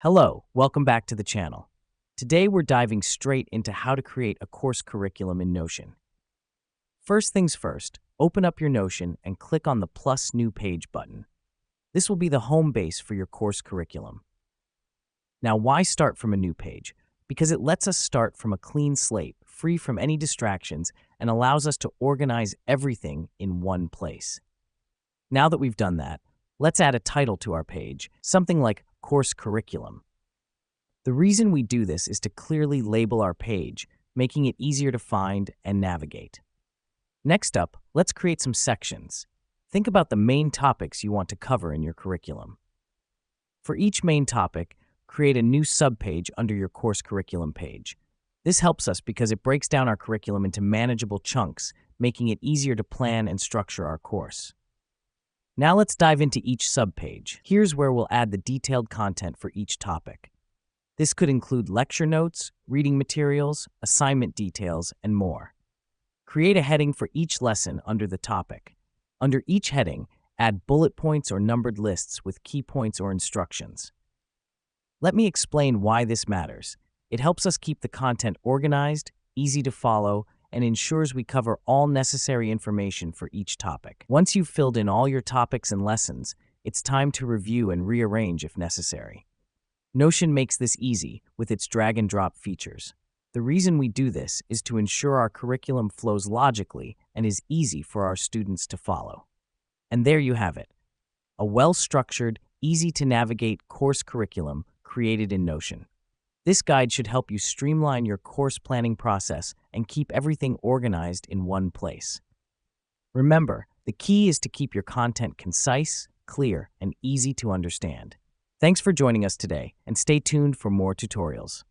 Hello, welcome back to the channel. Today we're diving straight into how to create a course curriculum in Notion. First things first, open up your Notion and click on the plus new page button. This will be the home base for your course curriculum. Now, why start from a new page? Because it lets us start from a clean slate, free from any distractions, and allows us to organize everything in one place. Now that we've done that, let's add a title to our page, something like Course Curriculum. The reason we do this is to clearly label our page, making it easier to find and navigate. Next up, let's create some sections. Think about the main topics you want to cover in your curriculum. For each main topic, create a new subpage under your course curriculum page. This helps us because it breaks down our curriculum into manageable chunks, making it easier to plan and structure our course. Now let's dive into each subpage. Here's where we'll add the detailed content for each topic. This could include lecture notes, reading materials, assignment details, and more. Create a heading for each lesson under the topic. Under each heading, add bullet points or numbered lists with key points or instructions. Let me explain why this matters. It helps us keep the content organized, easy to follow, and ensures we cover all necessary information for each topic. Once you've filled in all your topics and lessons, it's time to review and rearrange if necessary. Notion makes this easy with its drag and drop features. The reason we do this is to ensure our curriculum flows logically and is easy for our students to follow. And there you have it, a well-structured, easy-to-navigate course curriculum created in Notion. This guide should help you streamline your course planning process and keep everything organized in one place. Remember, the key is to keep your content concise, clear, and easy to understand. Thanks for joining us today, and stay tuned for more tutorials.